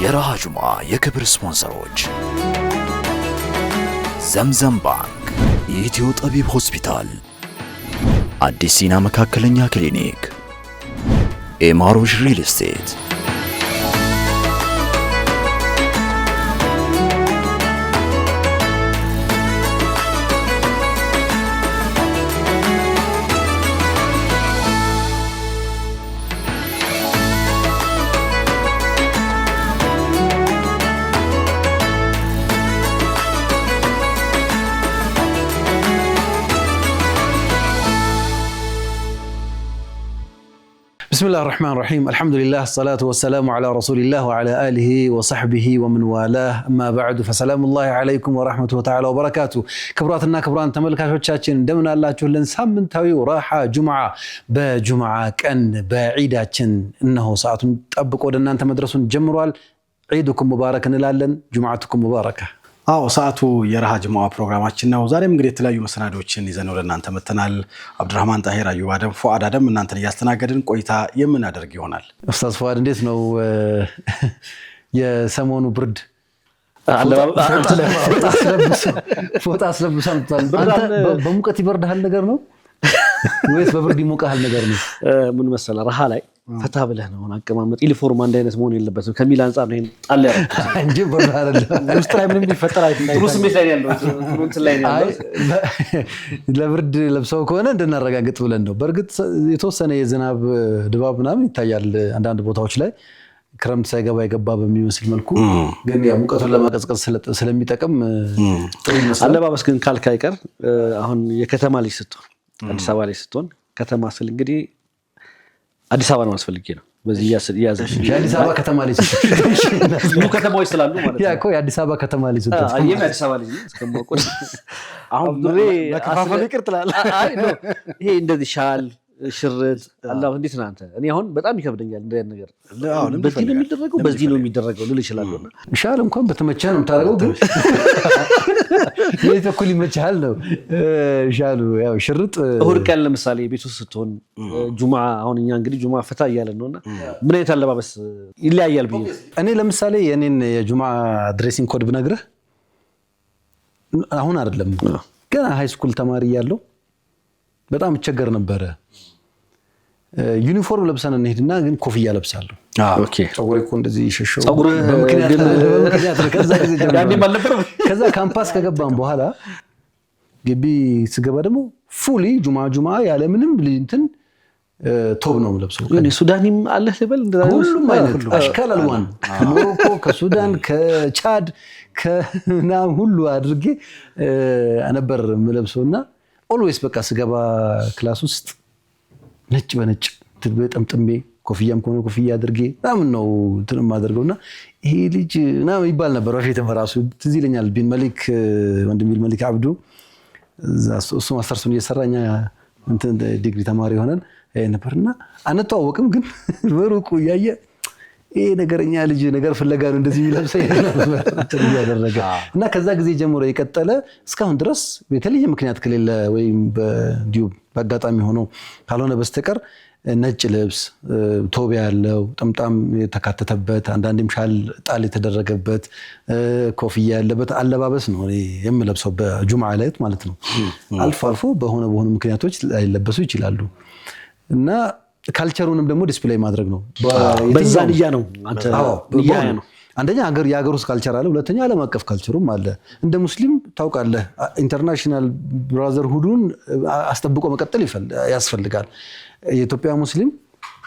የራሃ ጁማ የክብር ስፖንሰሮች ዘምዘም ባንክ፣ የኢትዮ ጠቢብ ሆስፒታል፣ አዲስ ሲና መካከለኛ ክሊኒክ፣ ኤማሮሽ ሪል ስቴት። بسم الله الرحمن الرحيم الحمد لله الصلاة والسلام على رسول الله وعلى آله وصحبه ومن والاه أما بعد فسلام الله عليكم ورحمة تعالى وبركاته كبراتنا كبران تملكاتوቻችን እንደምን አላችሁልን ሳምንታዊው ራሃ ጁምዓ በጁምዓ ቀን በዒዳችን እነሆ ሰዓቱን ጠብቆ ወደ እናንተ መድረሱን ጀምሯል ዒድኩም ሙባረክ እንላለን ጁምዓቱኩም ሙባረከ አዎ ሰዓቱ የራሃ ጁምዓ ፕሮግራማችን ነው ዛሬም እንግዲህ የተለያዩ መሰናዶችን ይዘን ወደ እናንተ መተናል አብዱራህማን ጣሂር አዩብ አደም ፉአድ አደም እናንተን ያስተናገድን ቆይታ የምናደርግ ይሆናል ኡስታዝ ፉአድ እንዴት ነው የሰሞኑ ብርድ ፎጣ አስለብሶ አንተ በሙቀት ይበርዳል ነገር ነው ወይስ በብርድ ይሞቃል ነገር ነው ምን መሰለ ረሃ ላይ ፈታ ብለህ ነው አቀማመጥ ዩኒፎርም አንድ አይነት መሆን የለበትም ከሚል አንፃር ነው ጣል ያረኩት እንጂ በርድ አይደለም ውስጥ ላይ ምንም ቢፈጠር አይደለም ጥሩ ስሜት ላይ ያለው ፍሩንት ላይ ያለው ለብርድ ለብሰው ከሆነ እንደናረጋግጥ ብለን ነው በርግጥ የተወሰነ የዝናብ ድባብ ምናምን ይታያል አንዳንድ ቦታዎች ላይ ክረምት ሳይገባ የገባ በሚመስል መልኩ ግን ያ ሙቀቱን ለማቀዝቀዝ ስለሚጠቅም አለባበስ ግን ካልካ አይቀር አሁን የከተማ ልጅ ስትሆን አዲስ አበባ ላይ ስትሆን ከተማ ስል እንግዲህ አዲስ አበባ ነው ማስፈልጊ ነው በዚህ ያዘሽ የአዲስ አበባ ከተማ ልጅ ሙሉ ከተማዎች ስላሉ ማለት ያ እኮ የአዲስ አበባ ከተማ ልጅ ስትሆን አየም የአዲስ አበባ ልጅ እስከማቆም አሁን ለከፋፈል ይቅር ትላለህ አይ ነው ይሄ እንደዚህ ሻል ሽርጥ አላህ እንዴት ነው አንተ እኔ አሁን በጣም ይከብደኛል እንደ ነገር በዚህ ነው የሚደረገው ልል ይችላልና ሻል እንኳን በተመቸ ነው ታረጋው ግን ለይተኩል ይመቻል ነው ሻሉ ያው ሽርጥ እሁድ ቀን ለምሳሌ ቤት ውስጥ ስትሆን ጁምዓ አሁን እኛ እንግዲህ ጁምዓ ፈታ እያለን ነውና ምን አይነት አለባበስ ይለያያል ብዬ እኔ ለምሳሌ የኔን የጁምዓ ድሬሲንግ ኮድ ብነግርህ አሁን አይደለም ገና ሃይ ስኩል ተማሪ ያለው በጣም እቸገር ነበር ዩኒፎርም ለብሰን እንሄድና ግን ኮፍያ ለብሳለሁ ኦኬ ጸጉሬ እኮ እንደዚህ ይሸሸው በምክንያት ከዛ ካምፓስ ከገባን በኋላ ግቢ ስገባ ደግሞ ፉሊ ጁምዓ ያለ ምንም እንትን ቶብ ነው ለብሰው ግን ሱዳኒም አለ ለበል ሁሉም አይነት አሽካል አልዋን ከሞሮኮ ከሱዳን ከቻድ ከናም ሁሉ አድርጌ ነበር የምለብሰውና ኦልዌይስ በቃ ስገባ ክላስ ውስጥ ነጭ በነጭ ተጠምጥሜ ኮፍያም ከሆነ ኮፍያ አድርጌ ምናምን ነው እንትን ማደርገውና ይሄ ልጅ ምናምን ይባል ነበር በፊትም ራሱ ትዝ ይለኛል ቢን መሊክ ወንድም ቢን መሊክ አብዱ እሱ ማስተርሱን እየሰራኛ እንትን ዲግሪ ተማሪ ሆነን ነበርና አንተዋወቅም ግን በሩቁ ያየ ይሄ ነገርኛ ልጅ ነገር ፍለጋ ነው እንደዚህ የሚለብሰው ያደረገ እና ከዛ ጊዜ ጀምሮ የቀጠለ እስካሁን ድረስ በተለየ ምክንያት ከሌለ ወይም በዲዩ በአጋጣሚ ሆኖ ካልሆነ በስተቀር ነጭ ልብስ ቶብ ያለው ጥምጣም የተካተተበት አንዳንዴም ሻል ጣል የተደረገበት ኮፍያ ያለበት አለባበስ ነው የምለብሰው በጁምዓ ላይ ማለት ነው አልፎ አልፎ በሆነ ምክንያቶች ላይለበሱ ይችላሉ እና ካልቸሩንም ደግሞ ዲስፕሌይ ማድረግ ነው በዛንያ ነው አንተ ንያ ነው አንደኛ የሀገር ውስጥ ካልቸር አለ ሁለተኛ ዓለም አቀፍ ካልቸሩም አለ እንደ ሙስሊም ታውቃለህ ኢንተርናሽናል ብራዘርሁዱን አስጠብቆ መቀጠል ያስፈልጋል የኢትዮጵያ ሙስሊም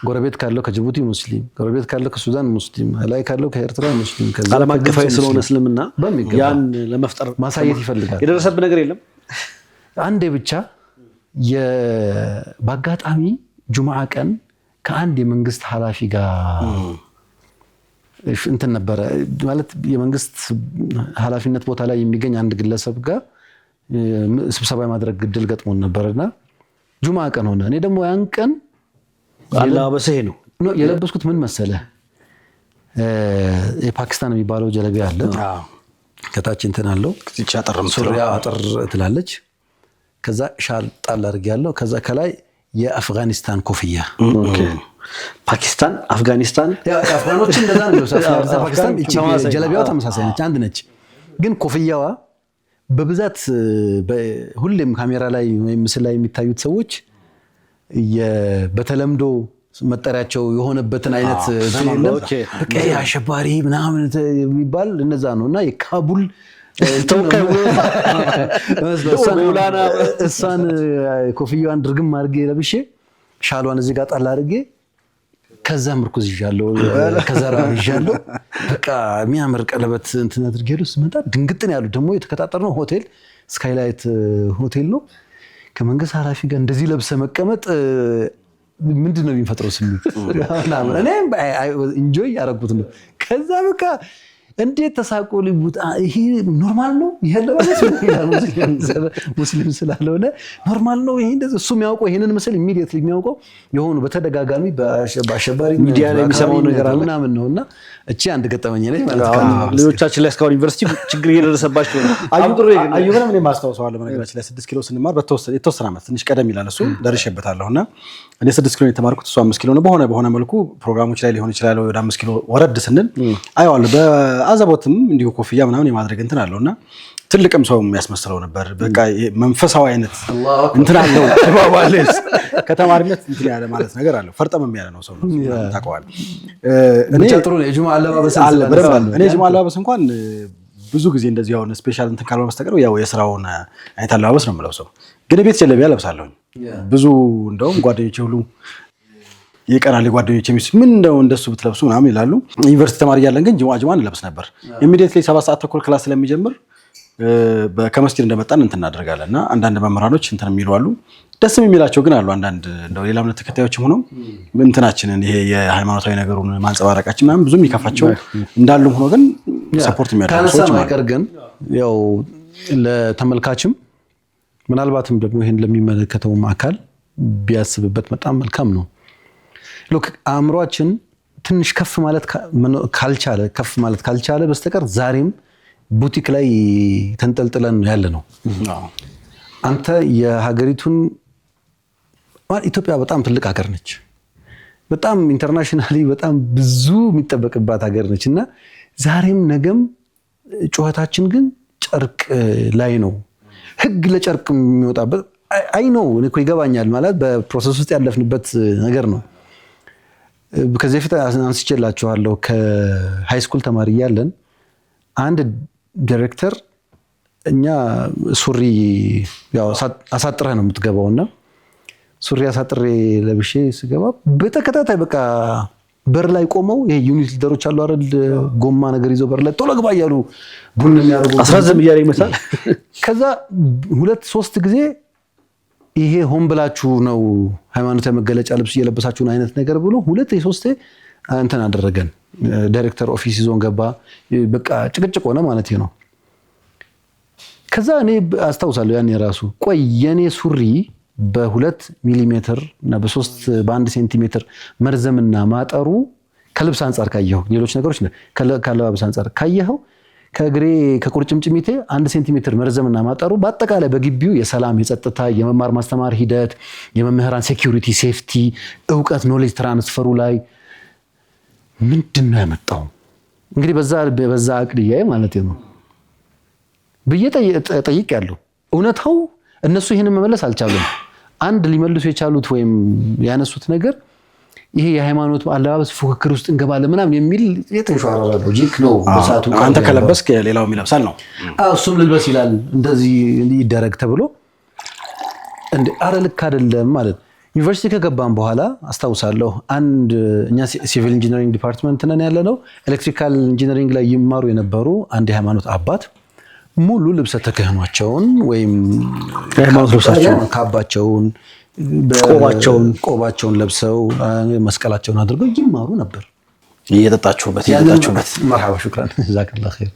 ጎረቤት ካለው ከጅቡቲ ሙስሊም ጎረቤት ካለው ከሱዳን ሙስሊም ላይ ካለው ከኤርትራ ሙስሊም ዓለም አቀፋዊ ስለሆነ እስልምና ያን ለመፍጠር ማሳየት ይፈልጋል የደረሰብህ ነገር የለም አንዴ ብቻ በአጋጣሚ ጁምዓ ቀን ከአንድ የመንግስት ኃላፊ ጋር እንትን ነበር ማለት የመንግስት ኃላፊነት ቦታ ላይ የሚገኝ አንድ ግለሰብ ጋር ስብሰባ ማድረግ ግድል ገጥሞን ነበርና ጁምዓ ቀን ሆነ እኔ ደግሞ ያን ቀን አለባበሴ ነው የለበስኩት ምን መሰለ የፓኪስታን የሚባለው ጀለቢያ አለ ከታች እንትን አለው ሱሪያ አጥር ትላለች ከዛ ሻል ጣል አድርጌ ያለው ከዛ ከላይ የአፍጋኒስታን ኮፍያ ፓኪስታን አፍጋኒስታን አፍጋኖች እንደዛ ነው ፓኪስታን እቺ ጀለቢያዋ ተመሳሳይ ነች አንድ ነች ግን ኮፍያዋ በብዛት ሁሌም ካሜራ ላይ ወይም ምስል ላይ የሚታዩት ሰዎች በተለምዶ መጠሪያቸው የሆነበትን አይነት በቃ አሸባሪ ምናምን የሚባል እነዛ ነውና የካቡል ተወካይ እሷን ኮፍያዋን ድርግም አድርጌ ለብሼ ሻሏን እዚህ ጋር ጣል አድርጌ ከዛ ምርኩዝ ይዣለሁ ከዛራ ይዣለሁ በቃ የሚያምር ቀለበት እንትን አድርጌው ስመጣ ድንግጥን ያሉ ደግሞ የተከታተርነው ሆቴል ስካይላይት ሆቴል ነው ከመንግስት ኃላፊ ጋር እንደዚህ ለብሰ መቀመጥ ምንድነው የሚፈጥረው ስሜት እኔ ኢንጆይ ያደረኩት ነው ከዛ በቃ እንዴት ተሳቆ ሊቡት ይሄ ኖርማል ነው ይሄለባለስ ሙስሊም ስላልሆነ ኖርማል ነው ይሄ እንደዚህ እሱ የሚያውቀው ይሄንን መስል ኢሚዲየትሊ የሚያውቀው የሆኑ በተደጋጋሚ በአሸባሪ ሚዲያ ላይ የሚሰማው ነገር አለ ምናምን ነውና እቺ አንድ ገጠመኝ ነች ማለት ነው ሌሎቻችን ላይ እስካሁን ዩኒቨርሲቲ ችግር እየደረሰባቸው ነው አዩብንም እኔ ማስተዋወሰዋለሁ በነገራችን ላይ 6 ኪሎ ስንማር የተወሰነ ዓመት ትንሽ ቀደም ይላል እሱ ደርሼበታለሁና እኔ 6 ኪሎ የተማርኩት እሱ 5 ኪሎ ነው በሆነ መልኩ ፕሮግራሞች ላይ ሊሆን ይችላል ወደ 5 ኪሎ ወረድ ስንል አይዋል በአዘቦትም እንዲሁ ኮፍያ ምናምን የማድረግ እንትን አለውና ትልቅም ሰው የሚያስመስለው ነበር በቃ መንፈሳዊ አይነት እንትን አለው ተባባለስ ከተማሪነት እንትን ያለ ማለት ነገር አለው ፈርጠም ያለ ነው ሰው ነው ታውቀዋል እኔ ጥሩ ነው የጁማ አለባበስ እኔ ጁማ አለባበስ እንኳን ብዙ ጊዜ እንደዚህ ያው ስፔሻል እንትን ካልሆነ በስተቀር ያው የስራውን አይነት አለባበስ ነው የምለብሰው ግን ቤት ጀለቢያ ለብሳለሁ ብዙ እንደውም ጓደኞቼ ሁሉ የቀራሊ ጓደኞቼ ምን ነው እንደሱ ብትለብሱ ምናምን ይላሉ ዩኒቨርሲቲ ተማሪ ያለን ግን ጁማ እንለብስ ነበር ኢሚዲየትሊ 7 ሰዓት ተኩል ክላስ ስለሚጀምር ከመስጊድ እንደመጣን እንትን እናደርጋለንና አንዳንድ መምህራኖች እንትን የሚሉ አሉ ደስም የሚላቸው ግን አሉ አንዳንድ እንደው ሌላ እምነት ተከታዮችም ሆነው እንትናችንን ይሄ የሃይማኖታዊ ነገሩን ማንጸባረቃችን ምናምን ብዙም ይከፋቸው እንዳሉም ሆኖ ግን ሰፖርት የሚያደርጉ ሰዎች ማለት ግን ያው ለተመልካችም ምናልባትም ደግሞ ይሄን ለሚመለከተውም አካል ቢያስብበት በጣም መልካም ነው ሎክ አእምሮአችን ትንሽ ከፍ ማለት ካልቻለ በስተቀር ዛሬም ቡቲክ ላይ ተንጠልጥለን ያለ ነው አንተ የሀገሪቱን ኢትዮጵያ በጣም ትልቅ ሀገር ነች በጣም ኢንተርናሽናሊ በጣም ብዙ የሚጠበቅባት ሀገር ነችና ዛሬም ነገም ጩኸታችን ግን ጨርቅ ላይ ነው ህግ ለጨርቅ የሚወጣበት አይ ነው እኮ ይገባኛል ማለት በፕሮሰስ ውስጥ ያለፍንበት ነገር ነው ከዚህ በፊት አንስቼላችኋለሁ ከሃይ ስኩል ተማሪ ያለን አንድ ዳይሬክተር እኛ ሱሪ ያው አሳጥረህ ነው የምትገባውና ሱሪ አሳጥሬ ለብሼ ስገባ በተከታታይ በቃ በር ላይ ቆመው ይሄ ዩኒት ሊደሮች አሉ አይደል ጎማ ነገር ይዘው በር ላይ ቶሎ ግባ እያሉ ቡን የሚያደርጉ 19 እያለ ይመጣል ከዛ 2-3 ጊዜ ይሄ ሆን ብላችሁ ነው ሃይማኖታዊ መገለጫ ልብስ እየለበሳችሁ አይነት ነገር ብሎ 2-3 እንትን አደረገን ዳይሬክተር ኦፊስ ይዞን ገባ በቃ ጭቅጭቅ ሆነ ማለት ነው ከዛ እኔ አስተውሳለሁ ያኔ ራሱ ቆይ የኔ ሱሪ በ2 ሚሊሜትር እና በ1 ሴንቲሜትር መርዘምና ማጠሩ ከልብስ አንፃር ካየው ሌሎች ነገሮች ከለባበስ አንፃር ካየው ከግሬ ከቁርጭምጭሚቴ 1 ሴንቲሜትር መርዘምና ማጠሩ በአጠቃላይ በግቢው የሰላም የጸጥታ የመማር ማስተማር ሂደት የመምህራን ሴኩሪቲ ሴፍቲ ዕውቀት ኖሌጅ ትራንስፈሩ ላይ ምንድነው ያመጣው እንግዲህ በዛ አቅድያዬ ማለት ነው በየጠይቅ ያለው እውነታው እነሱ ይሄንን መመለስ አልቻሉም አንድ ሊመልሱ የቻሉት ወይም ያነሱት ነገር ይሄ የሃይማኖት አለባበስ ፉክክር ውስጥ እንገባለን ምናምን የሚል የተንሸዋረረ ሎጂክ ነው በሳቱ አንተ ከለበስክ ሌላው ይለብሳል ነው እሱም ልልበስ ይላል እንደዚህ ይደረግ ተብሎ እንደ አረልክ አይደለም ማለት ዩኒቨርሲቲ ከገባን በኋላ አስተውሳለሁ አንድ እኛ ሲቪል ኢንጂነሪንግ ዲፓርትመንት ነን ያለነው ኤሌክትሪካል ኢንጂነሪንግ ላይ ይማሩ የነበሩ አንድ የሃይማኖት አባት ሙሉ ልብሰ ተክህኗቸውን ወይም ሃይማኖት ልብሳቸውን ካባቸውን ቆባቸውን ለብሰው መስቀላቸውን አድርገው ይማሩ ነበር እየጠጣችሁበት መርሐባ ሹክራን ጀዛከላሁ ኸይር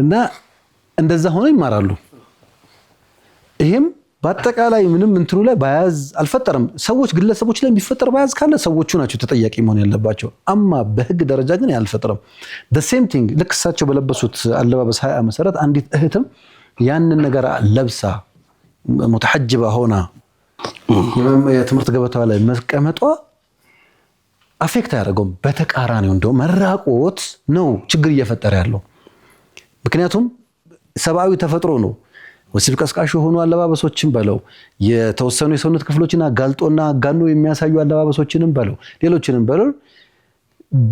እና እንደዛ ሆነ ይማራሉ ይሄም በአጠቃላይ ምንም እንትኑ ላይ ባያዝ አልፈጠረም ሰዎች ግለሰቦች ላይ የሚፈጠር ባያዝ ካለ ሰዎቹ ናቸው ተጠያቂ መሆን ያለባቸው አማ በህግ ደረጃ ግን ያልፈጠረም the same thing ልክሳቸው በለበሱት አለባበስ ሀያ መሰረት አንዲት እህትም ያንን ነገር ለብሳ ሙተሐጅባ ሆና የትምህርት ገበታዋ ላይ መቀመጧ አፌክት አያደርገውም። በተቃራኒው እንደው መራቆት ነው ችግር እየፈጠረ ያለው። ምክንያቱም ሰብአዊ ተፈጥሮ ነው። ወሲብ ቀስቃሽ የሆኑ አለባበሶችን በለው የተወሰኑ የሰውነት ክፍሎችን አጋልጦና አጋኖ የሚያሳዩ አለባበሶችንም በለው ሌሎችንም በለው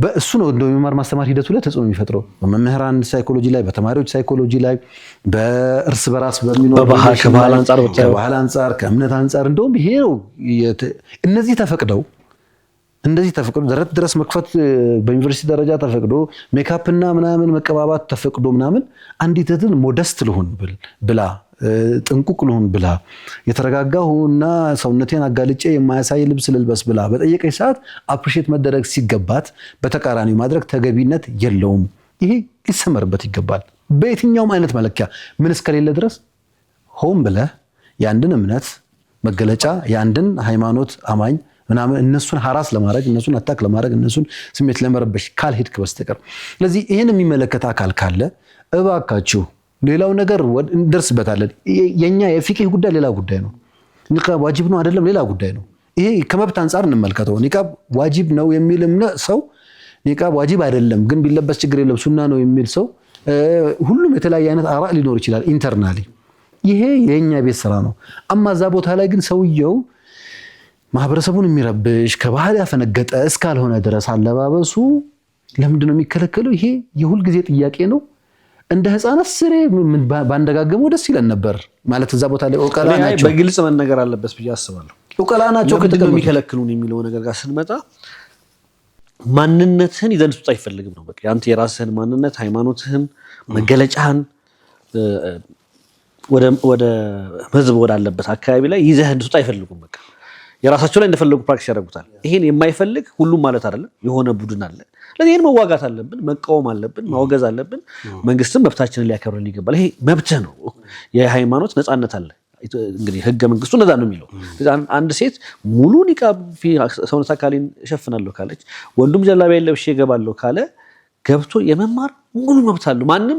በእሱ ነው እንደው የመማር ማስተማር ሂደቱ ላይ ተጽዕኖ የሚፈጥረው በመምህራን ሳይኮሎጂ ላይ፣ በተማሪዎች ሳይኮሎጂ ላይ፣ በእርስ በራስ በሚኖር ከባህል አንጻር ከእምነት አንጻር እንደውም ይሄ ነው እነዚህ ተፈቅደው ደረት ድረስ መክፈት በዩኒቨርሲቲ ደረጃ ተፈቅዶ ሜካፕ እና ምናምን መቀባባት ተፈቅዶ ምናምን አንዲት እህትን ሞደስት ልሁን ብላ ጥንቁቅ ልሁን ብላ የተረጋጋሁና ሰውነቴን አጋልጬ የማያሳይ ልብስ ልልበስ ብላ በጠየቀች ሰዓት አፕሪሼት መደረግ ሲገባት በተቃራኒው ማድረግ ተገቢነት የለውም። ይሄ ሊሰመርበት ይገባል። በየትኛውም አይነት መለኪያ ምን እስከሌለ ድረስ ሆን ብለህ የአንድን እምነት መገለጫ የአንድን ሃይማኖት አማኝ ምናምን እነሱን ሐራስ ለማድረግ እነሱን አታክ ለማድረግ እነሱን ስሜት ለመረበሽ ካልሄድክ በስተቀር ስለዚህ ይሄን የሚመለከት አካል ካለ እባካችሁ ሌላው ነገር እንደርስበታለን። የኛ የፊቅህ ጉዳይ ሌላ ጉዳይ ነው። ኒቃብ ዋጅብ ነው አይደለም ሌላ ጉዳይ ነው። ይሄ ከመብት አንፃር እንመልከተው። ኒቃብ ዋጅብ ነው የሚል ሰው ኒቃብ ዋጅብ አይደለም ግን ቢለበስ ችግር የለም ሱና ነው የሚል ሰው ሁሉም የተለያየ አይነት አራ ሊኖር ይችላል ኢንተርናሊ። ይሄ የኛ ቤት ስራ ነው። አማዛ ቦታ ላይ ግን ሰውየው ማህበረሰቡን የሚረብሽ ከባህል ያፈነገጠ እስካልሆነ ድረስ አለባበሱ ለምንድን ነው የሚከለከለው? ይሄ የሁል ጊዜ ጥያቄ ነው። እንደ ህፃናት ስሬ ባንደጋገመው ደስ ይለን ነበር ማለት እዛ ቦታ ላይ ኦቀላ ናቸው። በግልጽ መነገር አለበት ብዬ አስባለሁ። ኦቀላ ናቸው ከጥቅም የሚከለክሉን የሚለው ነገር ጋር ስንመጣ ማንነትህን ይዘህ እንድትወጣ አይፈልግም ነው በቃ። አንተ የራስህን ማንነት ሃይማኖትህን መገለጫህን ወደ ህዝብ ወዳለበት አካባቢ ላይ ይዘህ እንድትወጣ አይፈልጉም በቃ። የራሳቸው ላይ እንደፈለጉ ፕራክቲስ ያደርጉታል። ይሄን የማይፈልግ ሁሉም ማለት አይደለም፣ የሆነ ቡድን አለ። ስለዚህ ይሄን መዋጋት አለብን፣ መቃወም አለብን፣ ማወገዝ አለብን። መንግስትም መብታችንን ሊያከብርልን ይገባል። ይሄ መብትህ ነው። የሃይማኖት ነፃነት አለ። እንግዲህ ህገ መንግስቱ እንደዛ ነው የሚለው። አንድ ሴት ሙሉ ኒቃብ ሰውነት አካሌን እሸፍናለሁ ካለች፣ ወንዱም ጀላቢያ ለብሼ እገባለሁ ካለ ገብቶ የመማር ሙሉ መብት አለው። ማንም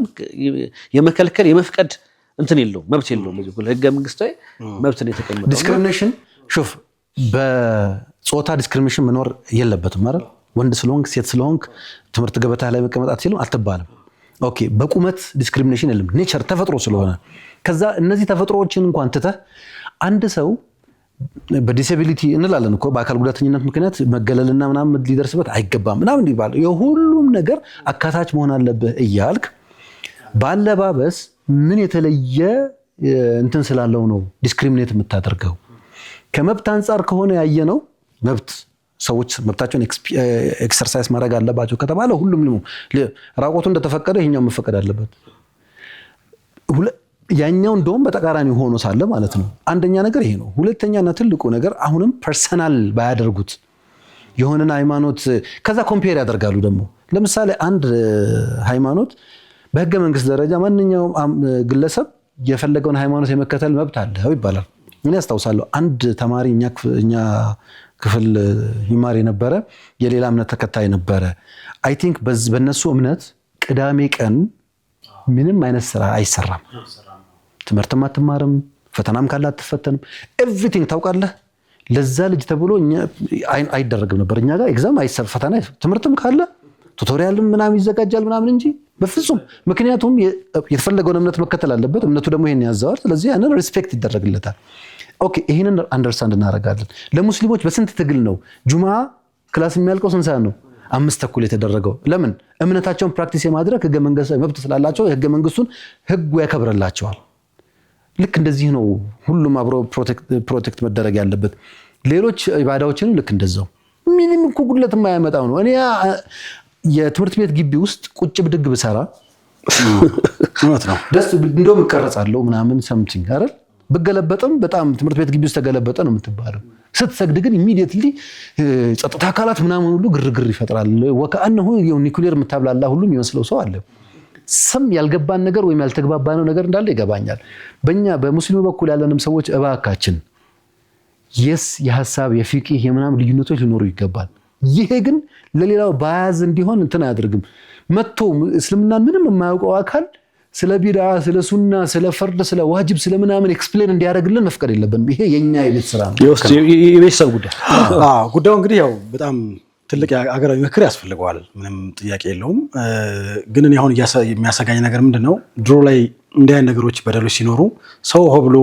የመከልከል የመፍቀድ እንትን የለውም፣ መብት የለውም። ህገ መንግስታዊ መብት ነው የተቀመጠው። ዲስክሪሚኔሽን ሹፍ በጾታ ዲስክሪሚኔሽን መኖር የለበትም ማለት ወንድ ስለሆንክ ሴት ስለሆንክ ትምህርት ገበታ ላይ መቀመጥ አትችልም አትባልም። ኦኬ በቁመት ዲስክሪሚኔሽን የለም፣ ኔቸር ተፈጥሮ ስለሆነ። ከዛ እነዚህ ተፈጥሮዎችን እንኳን ትተህ አንድ ሰው በዲሴቢሊቲ እንላለን እኮ በአካል ጉዳተኝነት ምክንያት መገለልና ምናምን ሊደርስበት አይገባም ምናምን ይባላል። የሁሉም ነገር አካታች መሆን አለብህ እያልክ ባለባበስ ምን የተለየ እንትን ስላለው ነው ዲስክሪሚኔት የምታደርገው? ከመብት አንጻር ከሆነ ያየነው መብት ሰዎች መብታቸውን ኤክሰርሳይዝ ማድረግ አለባቸው ከተባለ ሁሉም ራቆቱ እንደተፈቀደ ይሄኛው መፈቀድ አለበት። ያኛው እንደውም በተቃራኒ ሆኖ ሳለ ማለት ነው። አንደኛ ነገር ይሄ ነው። ሁለተኛና ትልቁ ነገር አሁንም ፐርሰናል ባያደርጉት የሆነን ሃይማኖት ከዛ ኮምፔር ያደርጋሉ። ደግሞ ለምሳሌ አንድ ሃይማኖት በህገ መንግስት ደረጃ ማንኛውም ግለሰብ የፈለገውን ሃይማኖት የመከተል መብት አለው ይባላል። እኔ አስታውሳለሁ አንድ ተማሪ እኛ ክፍል ይማር የነበረ የሌላ እምነት ተከታይ ነበረ። አይ ቲንክ በነሱ እምነት ቅዳሜ ቀን ምንም አይነት ስራ አይሰራም። ትምህርትም አትማርም፣ ፈተናም ካለ አትፈተንም። ኤቭሪቲንግ ታውቃለህ። ለዛ ልጅ ተብሎ አይደረግም ነበር። እኛ ጋር ኤግዛም ፈተና ትምህርትም ካለ ቱቶሪያልም ምናምን ይዘጋጃል ምናምን እንጂ በፍጹም። ምክንያቱም የተፈለገውን እምነት መከተል አለበት። እምነቱ ደግሞ ይሄን ያዘዋል። ስለዚህ ያንን ሪስፔክት ይደረግለታል። ኦኬ ይሄንን አንደርስታንድ እናደርጋለን። ለሙስሊሞች በስንት ትግል ነው ጁማ ክላስ የሚያልቀው? ስንት ሰዓት ነው? 5:30 የተደረገው። ለምን? እምነታቸውን ፕራክቲስ የማድረግ ህገ መንግስታዊ መብት ስላላቸው ህገ መንግስቱን ህጉ ያከብርላቸዋል። ልክ እንደዚህ ነው ሁሉም አብሮ ፕሮቴክት መደረግ ያለበት። ሌሎች ኢባዳዎችንም ልክ እንደዛው ምንም እኮ ጉድለት የማያመጣው ነው። እኔ የትምህርት ቤት ግቢ ውስጥ ቁጭ ብድግ ብሰራ እውነት ነው ደስ እንደውም እቀረጻለሁ ምናምን ሰምቲንግ አይደል? ብገለበጥም በጣም ትምህርት ቤት ግቢ ውስጥ ተገለበጠ ነው የምትባለው። ስትሰግድ ግን ኢሚዲየትሊ ጸጥታ አካላት ምናምን ሁሉ ግርግር ይፈጥራል። ወከአንሁ ኒኩሌር የምታብላላ ሁሉ የሚመስለው ሰው አለ። ስም ያልገባን ነገር ወይም ያልተግባባነው ነገር እንዳለ ይገባኛል። በእኛ በሙስሊሙ በኩል ያለንም ሰዎች እባካችን የሀሳብ የፊቅህ የምናምን ልዩነቶች ሊኖሩ ይገባል። ይሄ ግን ለሌላው ባያዝ እንዲሆን እንትን አያደርግም። መጥቶ እስልምናን ምንም የማያውቀው አካል ስለ ቢድዓ ስለ ሱና ስለ ፈርድ ስለ ዋጅብ ስለ ምናምን ኤክስፕሌን እንዲያደርግልን መፍቀድ የለብንም። ይሄ የኛ የቤት ስራ ነው፣ የቤተሰብ ጉዳይ። ጉዳዩ እንግዲህ ያው በጣም ትልቅ ሀገራዊ ምክር ያስፈልገዋል፣ ምንም ጥያቄ የለውም። ግን እኔ አሁን የሚያሰጋኝ ነገር ምንድነው ድሮ ላይ እንዲህ አይነት ነገሮች በደሎች ሲኖሩ ሰው ሆ ብሎ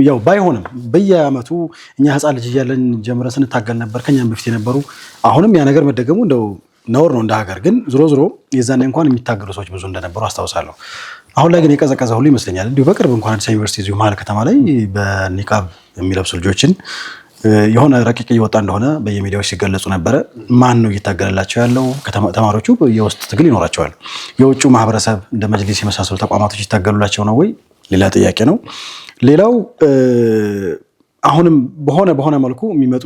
ያው ባይሆንም በየአመቱ እኛ ህፃን ልጅ እያለን ጀምረን ስንታገል ነበር ከኛም በፊት የነበሩ አሁንም ያ ነገር መደገሙ እንደው ነውር ነው እንደ ሀገር። ግን ዞሮ ዞሮ የዛኔ እንኳን የሚታገሉ ሰዎች ብዙ እንደነበሩ አስታውሳለሁ። አሁን ላይ ግን የቀዘቀዘ ሁሉ ይመስለኛል። እንዲሁ በቅርብ እንኳን አዲስ ዩኒቨርሲቲ እዚሁ መሀል ከተማ ላይ በኒቃብ የሚለብሱ ልጆችን የሆነ ረቂቅ እየወጣ እንደሆነ በየሚዲያዎች ሲገለጹ ነበረ። ማን ነው እየታገለላቸው ያለው? ተማሪዎቹ የውስጥ ትግል ይኖራቸዋል። የውጭ ማህበረሰብ እንደ መጅሊስ የመሳሰሉ ተቋማቶች ይታገሉላቸው ነው ወይ? ሌላ ጥያቄ ነው። ሌላው አሁንም በሆነ መልኩ የሚመጡ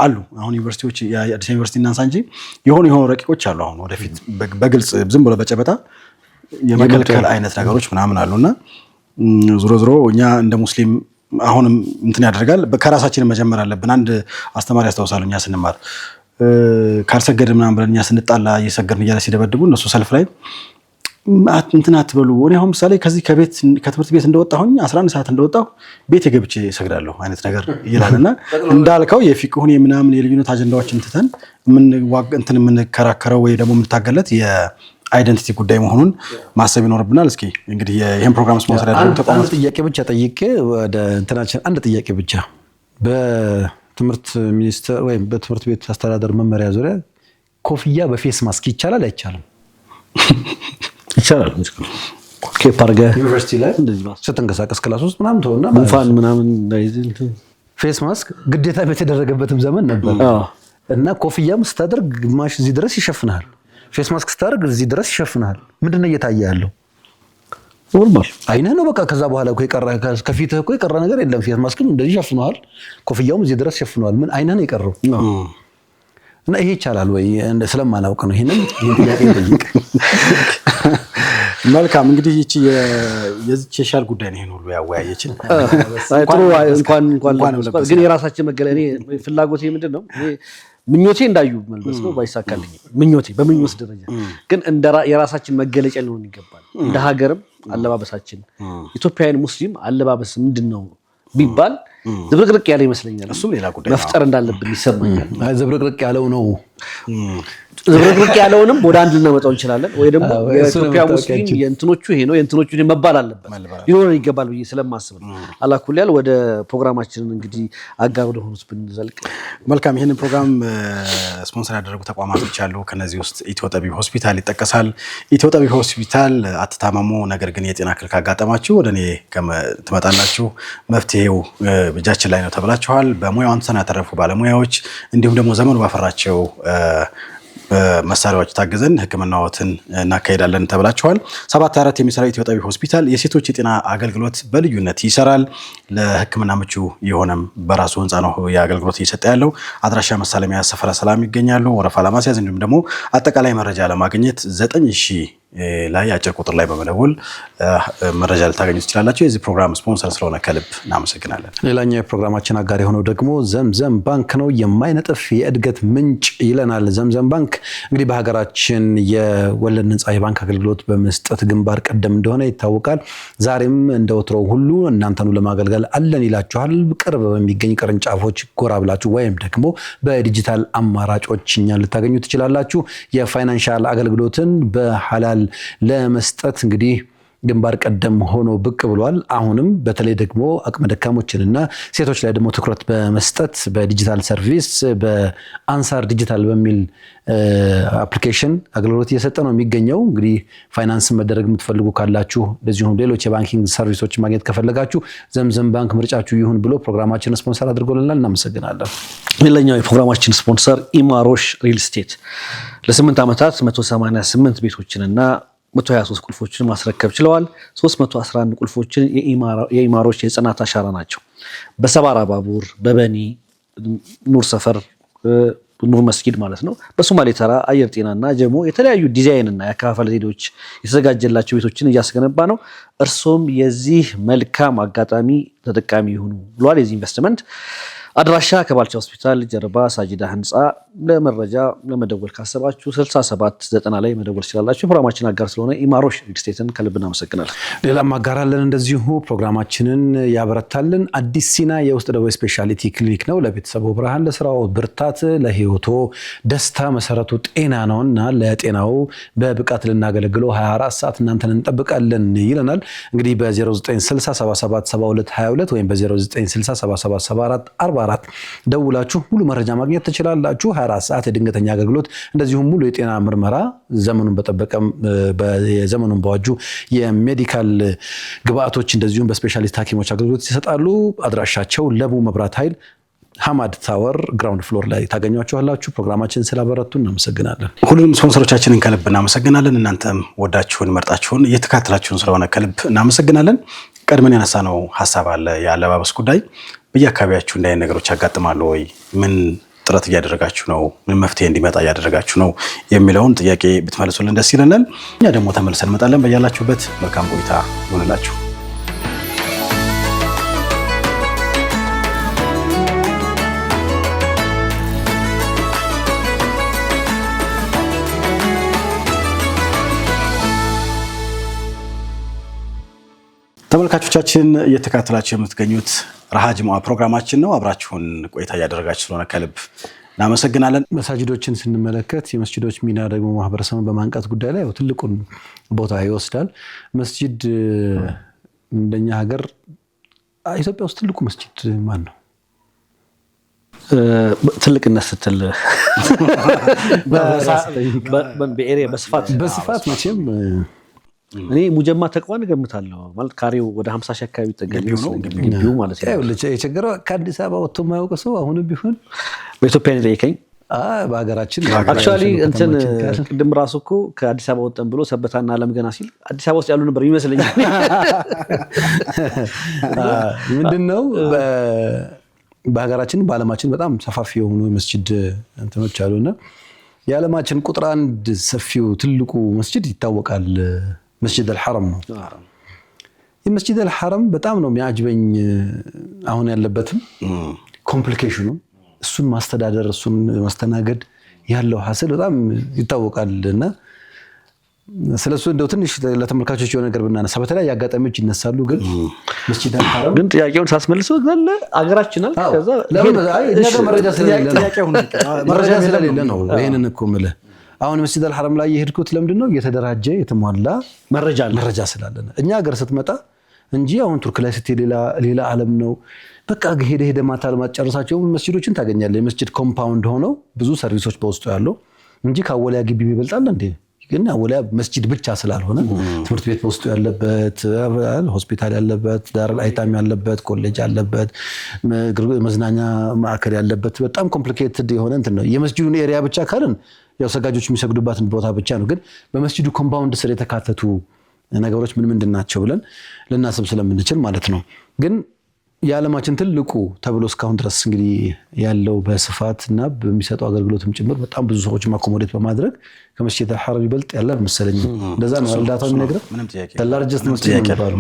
አሉ። አሁን ዩኒቨርሲቲዎች የአዲስ ዩኒቨርሲቲ እናንሳ እንጂ የሆኑ ረቂቆች አሉ። አሁን ወደፊት በግልጽ ዝም ብሎ በጨበጣ የመከልከል አይነት ነገሮች ምናምን አሉና ዞሮ ዞሮ እኛ እንደ ሙስሊም አሁንም እንትን ያደርጋል። ከራሳችን መጀመር አለብን። አንድ አስተማሪ ያስታውሳሉ እኛ ስንማር ካልሰገድን ምናምን ብለን እኛ ስንጣላ እየሰገድን እያለ ሲደበድቡ እነሱ ሰልፍ ላይ እንትን አትበሉ። እኔ አሁን ምሳሌ ከትምህርት ቤት እንደወጣሁኝ 11 ሰዓት እንደወጣሁ ቤት ገብቼ እሰግዳለሁ አይነት ነገር ይላልና እንዳልከው የፊቅሁን የምናምን የልዩነት አጀንዳዎችን ትተን እንትን የምንከራከረው ወይ ደግሞ የምንታገለት አይደንቲቲ ጉዳይ መሆኑን ማሰብ ይኖርብናል። እስኪ እንግዲህ ይሄን ፕሮግራም ስፖንሰር ያደረጉ ተቋማት አንድ ጥያቄ ብቻ ጠይቄ ወደ እንትናችን አንድ ጥያቄ ብቻ በትምህርት ሚኒስቴር ወይም በትምህርት ቤት አስተዳደር መመሪያ ዙሪያ ኮፍያ በፌስ ማስክ ይቻላል አይቻልም? ይቻላል። ኬፕ አድርገህ ዩኒቨርሲቲ ላይ ስትንቀሳቀስ ክላስ ውስጥ ምናምን ተውና ጉንፋን ምናምን ፌስ ማስክ ግዴታ የተደረገበትም ዘመን ነበር እና ኮፍያም ስታደርግ ግማሽ እዚህ ድረስ ይሸፍናል። ፌስ ማስክ ስታደርግ እዚህ ድረስ ይሸፍናል። ምንድነው እየታየ ያለው? ኖርማል አይነህ ነው በቃ። ከዛ በኋላ እኮ የቀረ ከፊትህ እኮ የቀረ ነገር የለም። ፌስ ማስክም እንደዚህ ይሸፍነዋል፣ ኮፍያውም እዚህ ድረስ ይሸፍነዋል። ምን አይነህ ነው የቀረው? እና ይሄ ይቻላል ወይ? ስለማላውቅ ነው ይሄንን ጥያቄ ጠይቅ። መልካም እንግዲህ ይቺ የዚች የሻል ጉዳይ ነው ይሄን ሁሉ ያወያየችን። ጥሩ እንኳን ግን የራሳችን መገለኔ ፍላጎቴ ምንድነው? ምኞቴ እንዳዩ መልበስ ነው። ባይሳካልኝ ምኞቴ በምኞት ደረጃ ግን የራሳችን መገለጫ ሊሆን ይገባል። እንደ ሀገርም አለባበሳችን ኢትዮጵያውያን ሙስሊም አለባበስ ምንድነው ቢባል ዝብርቅርቅ ያለ ይመስለኛል። እሱም ሌላ ጉዳይ መፍጠር እንዳለብን ይሰማኛል። ዝብርቅርቅ ያለው ነው። ዝብርቅርቅ ያለውንም ወደ አንድ ልናመጣው እንችላለን ወይ ደግሞ የኢትዮጵያ ሙስሊም የእንትኖቹ ይሄ ነው የእንትኖቹ ይሄ መባል አለበት ሊሆን ይገባል ብዬ ስለማስብ ነው። አላኩልያል ወደ ፕሮግራማችንን እንግዲህ አጋር ወደ ሆኑት ብንዘልቅ መልካም። ይሄንን ፕሮግራም ስፖንሰር ያደረጉ ተቋማቶች አሉ። ከነዚህ ውስጥ ኢትዮ ጠቢብ ሆስፒታል ይጠቀሳል። ኢትዮ ጠቢብ ሆስፒታል አትታመሙ፣ ነገር ግን የጤና እክል ካጋጠማችሁ ወደ እኔ ትመጣላችሁ፣ መፍትሄው እጃችን ላይ ነው ተብላችኋል። በሙያው አንተን ያተረፉ ባለሙያዎች እንዲሁም ደግሞ ዘመኑ ባፈራቸው መሳሪያዎች ታገዘን ህክምናዎትን እናካሄዳለን ተብላችኋል። 74 የሚሰራ ኢትዮ ጠቢብ ሆስፒታል የሴቶች የጤና አገልግሎት በልዩነት ይሰራል። ለህክምና ምቹ የሆነም በራሱ ህንፃ ነው የአገልግሎት እየሰጠ ያለው። አድራሻ መሳለሚያ ሰፈረ ሰላም ይገኛሉ። ወረፋ ለማስያዝ እንዲሁም ደግሞ አጠቃላይ መረጃ ለማግኘት 9000 ላይ አጭር ቁጥር ላይ በመደወል መረጃ ልታገኙ ትችላላችሁ። የዚህ ፕሮግራም ስፖንሰር ስለሆነ ከልብ እናመሰግናለን። ሌላኛው የፕሮግራማችን አጋር የሆነው ደግሞ ዘምዘም ባንክ ነው። የማይነጥፍ የእድገት ምንጭ ይለናል። ዘምዘም ባንክ እንግዲህ በሀገራችን የወለድ ነፃ የባንክ አገልግሎት በመስጠት ግንባር ቀደም እንደሆነ ይታወቃል። ዛሬም እንደ ወትሮው ሁሉ እናንተኑ ለማገልገል አለን ይላችኋል። ቅርብ በሚገኝ ቅርንጫፎች ጎራ ብላችሁ ወይም ደግሞ በዲጂታል አማራጮች እኛን ልታገኙ ትችላላችሁ። የፋይናንሻል አገልግሎትን በሐላል ለመስጠት እንግዲህ ግንባር ቀደም ሆኖ ብቅ ብሏል። አሁንም በተለይ ደግሞ አቅመ ደካሞችንና ሴቶች ላይ ደግሞ ትኩረት በመስጠት በዲጂታል ሰርቪስ በአንሳር ዲጂታል በሚል አፕሊኬሽን አገልግሎት እየሰጠ ነው የሚገኘው። እንግዲህ ፋይናንስ መደረግ የምትፈልጉ ካላችሁ እንደዚሁም ሌሎች የባንኪንግ ሰርቪሶች ማግኘት ከፈለጋችሁ ዘምዘም ባንክ ምርጫችሁ ይሁን ብሎ ፕሮግራማችን ስፖንሰር አድርጎልናል። እናመሰግናለን። ሌላኛው የፕሮግራማችን ስፖንሰር ኢማሮሽ ሪል ስቴት ለ8 ዓመታት 188 ቤቶችንና 123 ቁልፎችን ማስረከብ ችለዋል። 311 ቁልፎችን የኢማሮች የጽናት አሻራ ናቸው። በሰባራ ባቡር፣ በበኒ ኑር ሰፈር፣ ኑር መስጊድ ማለት ነው፣ በሶማሌ ተራ፣ አየር ጤናና ጀሞ የተለያዩ ዲዛይንና የአከፋፈል ዘዴዎች የተዘጋጀላቸው ቤቶችን እያስገነባ ነው። እርሶም የዚህ መልካም አጋጣሚ ተጠቃሚ ይሁኑ ብሏል። የዚህ ኢንቨስትመንት አድራሻ ከባልቻ ሆስፒታል ጀርባ ሳጂዳ ህንፃ። ለመረጃ ለመደወል ካሰባችሁ 6790 ላይ መደወል ትችላላችሁ። ፕሮግራማችን አጋር ስለሆነ ኢማሮሽ ሪል ስቴትን ከልብ እናመሰግናለን። ሌላም አጋራለን እንደዚሁ ፕሮግራማችንን ያበረታልን አዲስ ሲና የውስጥ ደዌ ስፔሻሊቲ ክሊኒክ ነው። ለቤተሰቡ ብርሃን፣ ለስራው ብርታት፣ ለህይወቱ ደስታ መሰረቱ ጤና ነውና ለጤናው በብቃት ልናገለግለው 24 ሰዓት እናንተን እንጠብቃለን ይለናል። እንግዲህ በ0960777222 ወይም በ0960777444 ደውላችሁ ሙሉ መረጃ ማግኘት ትችላላችሁ። 24 ሰዓት የድንገተኛ አገልግሎት እንደዚሁም ሙሉ የጤና ምርመራ ዘመኑን በጠበቀ የዘመኑን በዋጁ የሜዲካል ግብአቶች እንደዚሁም በስፔሻሊስት ሐኪሞች አገልግሎት ይሰጣሉ። አድራሻቸው ለቡ መብራት ኃይል ሐማድ ታወር ግራውንድ ፍሎር ላይ ታገኟቸዋላችሁ። ፕሮግራማችን ስላበረቱ እናመሰግናለን። ሁሉንም ስፖንሰሮቻችንን ከልብ እናመሰግናለን። እናንተም ወዳችሁን መርጣችሁን እየተካተላችሁን ስለሆነ ከልብ እናመሰግናለን። ቀድመን ያነሳነው ሐሳብ አለ። የአለባበስ ጉዳይ በየአካባቢያችሁ እንዳይ ነገሮች ያጋጥማሉ ወይ? ምን ጥረት እያደረጋችሁ ነው? ምን መፍትሄ እንዲመጣ እያደረጋችሁ ነው የሚለውን ጥያቄ ብትመልሱልን ደስ ይለናል። እኛ ደግሞ ተመልሰን እንመጣለን። በያላችሁበት መልካም ቆይታ ይሆንላችሁ። ተመልካቾቻችን እየተከታተላችሁ የምትገኙት ረሃ ጅሙዓ ፕሮግራማችን ነው። አብራችሁን ቆይታ እያደረጋችሁ ስለሆነ ከልብ እናመሰግናለን። መሳጅዶችን ስንመለከት የመስጂዶች ሚና ደግሞ ማህበረሰቡን በማንቃት ጉዳይ ላይ ትልቁን ቦታ ይወስዳል። መስጂድ እንደኛ ሀገር ኢትዮጵያ ውስጥ ትልቁ መስጂድ ማን ነው? ትልቅነት ስትል በኤሪያ በስፋት መቼም እኔ ሙጀማ ተቅዋን እገምታለሁ። ማለት ካሬው ወደ 50 ሺህ አካባቢ ይጠጋል ነው ግቢው ማለት ነው። የቸገረው ከአዲስ አበባ ወጥቶ የማያውቅ ሰው አሁንም ቢሆን በኢትዮጵያ ነው ጠይቀኝ። በሀገራችን አክቹአሊ እንትን ቅድም ራሱ እኮ ከአዲስ አበባ ወጣን ብሎ ሰበታና አለም ገና ሲል አዲስ አበባ ውስጥ ያሉ ነበር ይመስለኛል። ምንድነው በሀገራችን በዓለማችን በጣም ሰፋፊ የሆኑ መስጂድ እንትኖች አሉና የዓለማችን ቁጥር አንድ ሰፊው ትልቁ መስጂድ ይታወቃል። መስጂድ አልሐረም ነው። የመስጂድ አልሐረም በጣም ነው የሚያጅበኝ። አሁን ያለበትም ኮምፕሊኬሽኑ እሱን ማስተዳደር እሱን ማስተናገድ ያለው ሐስል በጣም ይታወቃልና ስለሱ እንደው ትንሽ ለተመልካቾች የሆነ ነገር ብናነሳ በተለያየ አጋጣሚዎች ይነሳሉ። ግን መስጂድ አልሐረም ግን ጥያቄውን ሳስመልሰው ዘለ አገራችን አለ ከዛ ነገር መረጃ ስለሌለ ነው። ይሄንን እኮ የምልህ አሁን መስጂድ አልሐረም ላይ የሄድኩት ለምንድን ነው የተደራጀ የተሟላ መረጃ ስላለ እኛ ሀገር ስትመጣ እንጂ አሁን ቱርክ ላይ ስትሄድ ሌላ ዓለም ነው። በቃ ሄደ ማታ ለማጨረሳቸው መስጂዶችን ታገኛለህ። የመስጂድ ኮምፓውንድ ሆነው ብዙ ሰርቪሶች በውስጡ ያለው እንጂ ከአወሊያ ግቢ ይበልጣል እንዴ? ግን አወሊያ መስጂድ ብቻ ስላልሆነ ትምህርት ቤት በውስጡ ያለበት፣ ሆስፒታል ያለበት፣ ዳር አይታም ያለበት፣ ኮሌጅ ያለበት፣ መዝናኛ ማዕከል ያለበት በጣም ኮምፕሊኬትድ የሆነ እንትን ነው። የመስጂዱን ኤሪያ ብቻ ካልን ያው ሰጋጆች የሚሰግዱባትን ቦታ ብቻ ነው። ግን በመስጂዱ ኮምፓውንድ ስር የተካተቱ ነገሮች ምን ናቸው ብለን ልናስብ ስለምንችል ማለት ነው። ግን የዓለማችን ትልቁ ተብሎ እስካሁን ድረስ እንግዲህ ያለው በስፋት እና በሚሰጠው አገልግሎትም ጭምር በጣም ብዙ ሰዎች ማኮሞዴት በማድረግ ከመስጂድ አልሐረም ይበልጥ ያለ መሰለኝ። እንደዛ ነው ዳታው የሚነግረው።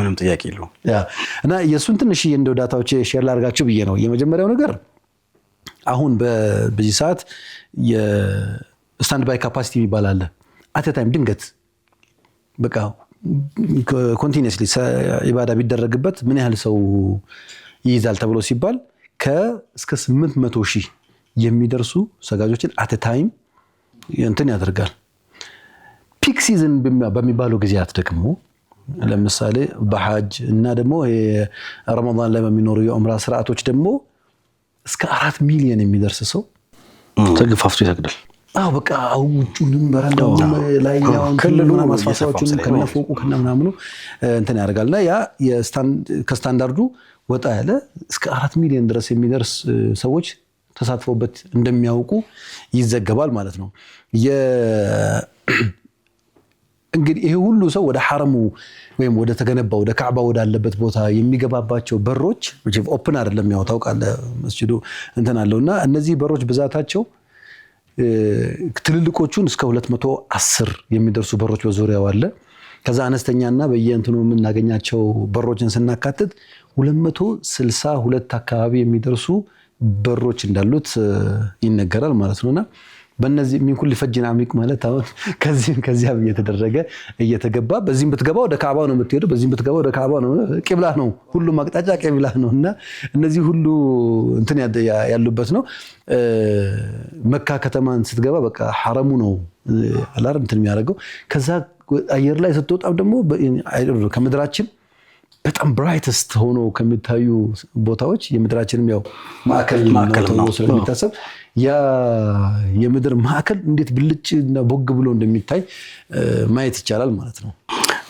ምንም ጥያቄ የለውም። እና የእሱን ትንሽ እንደው ዳታዎች ሼር ላድርጋችሁ ብዬ ነው። የመጀመሪያው ነገር አሁን በዚህ ሰዓት የስታንድ ባይ ካፓሲቲ የሚባል አለ። አት ታይም ድንገት በቃ ኮንቲኒየስሊ ኢባዳ ቢደረግበት ምን ያህል ሰው ይይዛል ተብሎ ሲባል እስከ 800 ሺህ የሚደርሱ ሰጋጆችን አት ታይም እንትን ያደርጋል። ፒክ ሲዝን በሚባለው ጊዜያት ደግሞ ለምሳሌ በሐጅ እና ደግሞ ረመዳን ላይ በሚኖሩ የዑምራ ስርዓቶች ደግሞ እስከ 4 ሚሊዮን የሚደርስ ሰው ተገፋፍቶ ይሰግዳል። በቃ ውጭውንም በረንዳውንም ላይ ክልሉ ማስፋፋዎችን ከነፎቁ ከነምናምኑ እንትን ያደርጋልና ያ ከስታንዳርዱ ወጣ ያለ እስከ 4 ሚሊዮን ድረስ የሚደርስ ሰዎች ተሳትፎበት እንደሚያውቁ ይዘገባል ማለት ነው። እንግዲህ ይሄ ሁሉ ሰው ወደ ሐረሙ ወይም ወደ ተገነባው ወደ ካዕባ ወዳለበት ቦታ የሚገባባቸው በሮች ኦፕን አይደለም። ያው ታውቃለህ መስጂዱ እንትን አለውና እነዚህ በሮች ብዛታቸው ትልልቆቹን እስከ 210 የሚደርሱ በሮች በዙሪያው አለ። ከዛ አነስተኛና በየእንትኑ የምናገኛቸው በሮችን ስናካትት 262 አካባቢ የሚደርሱ በሮች እንዳሉት ይነገራል ማለት ነውና በእነዚህ ምን ኩል ፈጅና አሚቅ ማለት አሁን ከዚያ እየተደረገ እየተገባ በዚህም ብትገባ ወደ ካዕባ ነው የምትሄደው በዚህም ብትገባ ወደ ካዕባ ነው ቂብላ ነው ሁሉ አቅጣጫ ቂብላ ነውና እነዚህ ሁሉ እንትን ያሉበት ነው መካ ከተማን ስትገባ በቃ ሐረሙ ነው አላር እንትን የሚያደርገው ከዛ አየር ላይ ስትወጣም ደግሞ ከምድራችን በጣም ብራይተስት ሆኖ ከሚታዩ ቦታዎች የምድራችንም ያው ማዕከል ነው ስለሚታሰብ ያ የምድር ማዕከል እንዴት ብልጭና ቦግ ብሎ እንደሚታይ ማየት ይቻላል ማለት ነው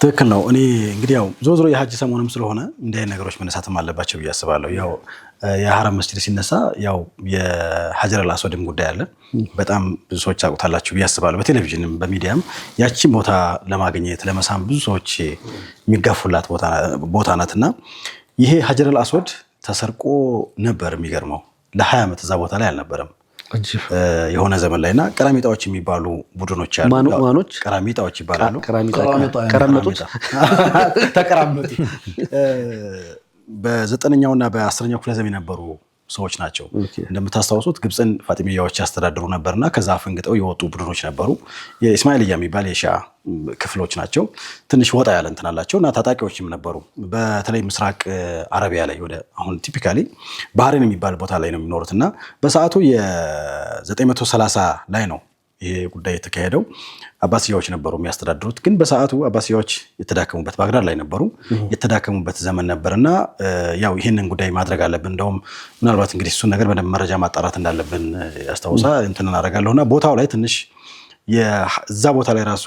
ትክክል ነው እኔ እንግዲህ ያው ዞሮ የሐጅ ሰሞንም ስለሆነ እንደ ነገሮች መነሳትም አለባቸው ብያስባለሁ ያው የሐረም መስጂድ ሲነሳ ያው የሐጀር አልአስወድም ጉዳይ አለ በጣም ብዙ ሰዎች አውቁታላችሁ ብያስባለሁ በቴሌቪዥንም በሚዲያም ያቺ ቦታ ለማግኘት ለመሳም ብዙ ሰዎች የሚጋፉላት ቦታ ናትና ይሄ ሐጀር አልአስወድ ተሰርቆ ነበር የሚገርመው ለ20 ዓመት እዛ ቦታ ላይ አልነበረም የሆነ ዘመን ላይና ቀራሚጣዎች የሚባሉ ቡድኖች አሉ ማኖች ቀራሚጣዎች ይባላሉ ቀራሚጣዎች ተቀራምጡ በ9ኛውና በ10ኛው ክፍለ ዘመን የነበሩ ሰዎች ናቸው እንደምታስታውሱት ግብጽን ፋጢሚያዎች ያስተዳድሩ ነበርና ከዛ ፈንግጠው የወጡ ቡድኖች ነበሩ የእስማኤልያ የሚባል የሺዓ ክፍሎች ናቸው ትንሽ ወጣ ያለ እንትን አላቸውና ታጣቂዎችም ነበሩ በተለይ ምስራቅ አረቢያ ላይ ወደ አሁን ቲፒካሊ ባህሬን የሚባል ቦታ ላይ ነው የሚኖሩትና በሰዓቱ የ930 ላይ ነው ይሄ ጉዳይ የተካሄደው አባሲያዎች ነበሩ የሚያስተዳድሩት ግን በሰዓቱ አባሲያዎች የተዳከሙበት ባግዳድ ላይ ነበሩ የተዳከሙበት ዘመን ነበርና ያው ይሄንን ጉዳይ ማድረግ አለብን እንደውም ምናልባት እንግዲህ እሱን ነገር በደንብ መረጃ ማጣራት እንዳለብን ያስታውሳ እንትን እናደርጋለሁና ቦታው ላይ ትንሽ የዛ ቦታ ላይ ራሱ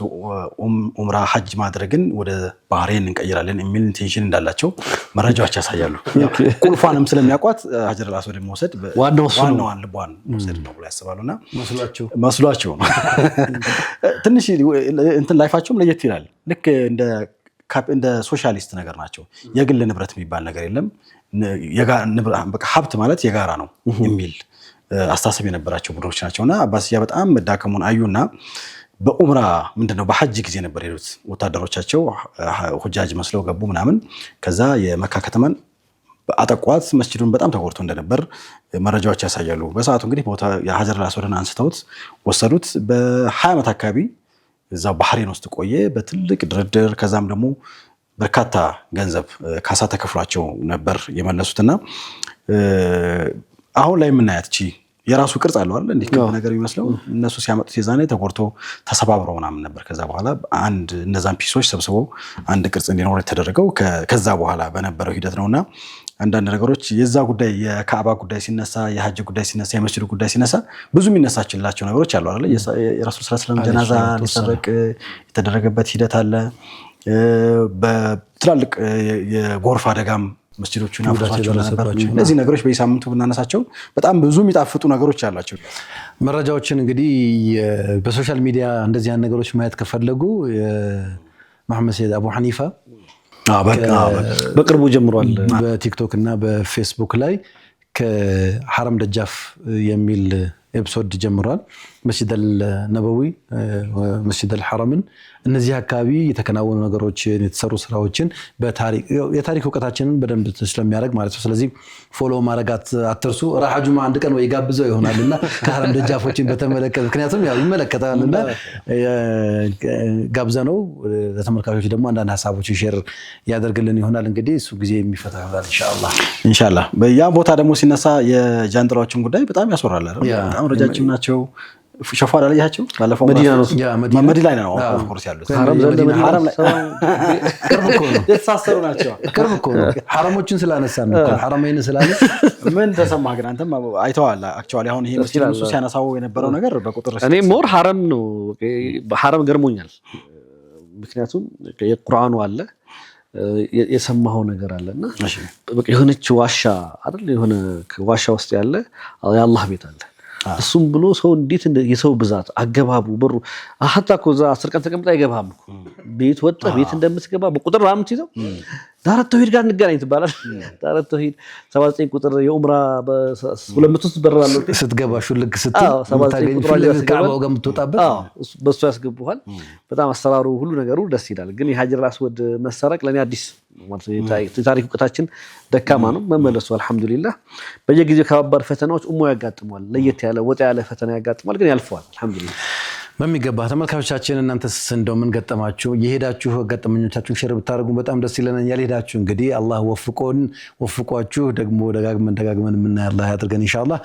ኡምራ ሐጅ ማድረግን ወደ ባህሬን እንቀይራለን የሚል ኢንቴንሽን እንዳላቸው መረጃዎች ያሳያሉ ቁልፏንም ስለሚያቋት ሐጀር አልአስወድ መውሰድ ዋናዋን ልቧን መውሰድ ነው ብለው ያስባሉና መስሏቸው ትንሽ እንትን ላይፋቸውም ለየት ይላል ልክ እንደ ሶሻሊስት ነገር ናቸው የግል ንብረት የሚባል ነገር የለም በቃ ሀብት ማለት የጋራ ነው የሚል አስተሳሰብ የነበራቸው ቡድኖች ናቸውና አባሲያ በጣም መዳከሙን አዩና በኡምራ ምንድነው በሐጅ ጊዜ ነበር የሄዱት ወታደሮቻቸው ሁጃጅ መስለው ገቡ ምናምን ከዛ የመካ ከተማን አጠቋት መስጂዱን በጣም ተቆርጦ እንደነበር መረጃዎች ያሳያሉ በሰዓቱ እንግዲህ ቦታ የሐጀር አልአስወድን አንስተውት ወሰዱት በ20 ዓመት አካባቢ እዛው ባህሬን ውስጥ ቆየ በትልቅ ድርድር ከዛም ደግሞ በርካታ ገንዘብ ካሳ ተከፍሏቸው ነበር የመለሱትና አሁን ላይ የምናያት እቺ የራሱ ቅርጽ አለው አይደል እንዴ ነገር ይመስለው እነሱ ሲያመጡት የዛኔ ተቆርጦ ተሰባብሮ ምናምን ነበር ከዛ በኋላ አንድ እነዛን ፒሶች ሰብስበው አንድ ቅርጽ እንዲኖር የተደረገው ከዛ በኋላ በነበረው ሂደት ነውና አንዳንድ ነገሮች የዛ ጉዳይ የካዕባ ጉዳይ ሲነሳ የሐጅ ጉዳይ ሲነሳ የመስጂድ ጉዳይ ሲነሳ ብዙ የሚነሳችላቸው ነገሮች አሉ አይደል የረሱል ሰለላሁ ዐለይሂ ወሰለም ጀናዛ ሊሰረቅ የተደረገበት ሂደት አለ በትላልቅ የጎርፍ አደጋም መስጂዶቹን አፍርሷቸው ነበር እነዚህ ነገሮች በየሳምንቱ ብናነሳቸው በጣም ብዙ የሚጣፍጡ ነገሮች አላቸው መረጃዎችን እንግዲህ በሶሻል ሚዲያ እንደዚህ ያን ነገሮች ማየት ከፈለጉ መሐመድ ሰይድ አቡ ሐኒፋ በቅርቡ ጀምሯል በቲክቶክ እና በፌስቡክ ላይ ከሐረም ደጃፍ የሚል ኤፒሶድ ጀምሯል መስጂድ አልነበዊ መስጂድ አልሐረምን እነዚህ አካባቢ የተከናወኑ ነገሮችን የተሰሩ ስራዎችን የታሪክ ዕውቀታችንን በደንብ ስለሚያደርግ ማለት ነው ስለዚህ ፎሎ ማድረጋት አትርሱ ራሃ ጁማ አንድ ቀን ወይ ጋብዘው ይሆናልና ከሐረም ደጃፎችን በተመለከተ ምክንያቱም ያው ይመለከታልና ጋብዘነው ለተመልካቾች ደግሞ አንዳንድ ሐሳቦችን ሼር ያደርግልን ይሆናል እንግዲህ እሱ ጊዜ የሚፈታ ይሆናል ኢንሻአላህ ያ ቦታ ደግሞ ሲነሳ የጃንጥራዎችን ጉዳይ በጣም ያስወራል አይደል በጣም ረጃጅም ናቸው ሸፋራ ላይ ያቸው ባለፈው መዲና ላይ ነው ኦፍ ኮርስ ያሉት ሐረም ሐረም ላይ ቅርብ እኮ ነው የተሳሰሩ ናቸው ቅርብ እኮ ነው ሐረሞችን ስላነሳን ነው ሐረመይን ስላለ ምን ተሰማህ ግን አንተም አይተዋል አክቹአሊ አሁን ይሄ መስጂድ እሱ ሲያነሳው የነበረው ነገር በቁጥር እኔ ሞር ሐረም ነው በሐረም ገርሞኛል ምክንያቱም የቁርአኑ አለ የሰማው ነገር አለና በቃ የሆነች ዋሻ አይደል የሆነ ዋሻ ውስጥ ያለ የአላህ ቤት አለ እሱም ብሎ ሰው እንዴት የሰው ብዛት አገባቡ በሩ አጣ ኮዛ 10 ቀን ተቀምጣ አይገባም ቤት ወጣ ቤት እንደምትገባ በቁጥር አምት ይዘው ዳረት ተውሂድ ጋር እንገናኝ ትባላል። ዳረት ተውሂድ 79 ቁጥር የኡምራ በ200 በራለው ስትገባ ሹልክ ስትይ 79 ቁጥር ከአባው ጋር የምትወጣበት በሱ ያስገቡሃል። በጣም አሰራሩ ሁሉ ነገሩ ደስ ይላል። ግን የሀጀር አስወድ መሰረቅ ለኔ አዲስ ማለት የታሪክ እውቀታችን ደካማ ነው። መመለሱ አልহামዱሊላህ በየጊዜው ከባባድ ፈተናዎች ያጋጥማል። ለየት ያለ ወጣ ያለ ፈተና ያጋጥማል፣ ግን ያልፈዋል አልহামዱሊላህ በሚገባ። ተመልካቾቻችን እናንተስ እንደው ምን ገጠማችሁ? የሄዳችሁ ገጠመኞቻችሁን ሼር ብታደርጉ በጣም ደስ ይለናል። ያልሄዳችሁ እንግዲህ አላህ ወፍቋችሁ ደግሞ ደጋግመን የምናይ አላህ ያድርገን ኢንሻአላህ።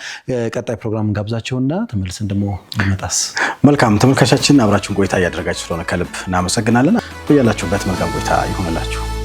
ቀጣይ ፕሮግራም ጋብዛችሁና ተመልሰን ደግሞ እንመጣስ። መልካም ተመልካቾቻችን አብራችሁን ቆይታ እያደረጋችሁ ስለሆነ ከልብ እናመሰግናለን። በያላችሁበት መልካም ቆይታ ይሁንላችሁ።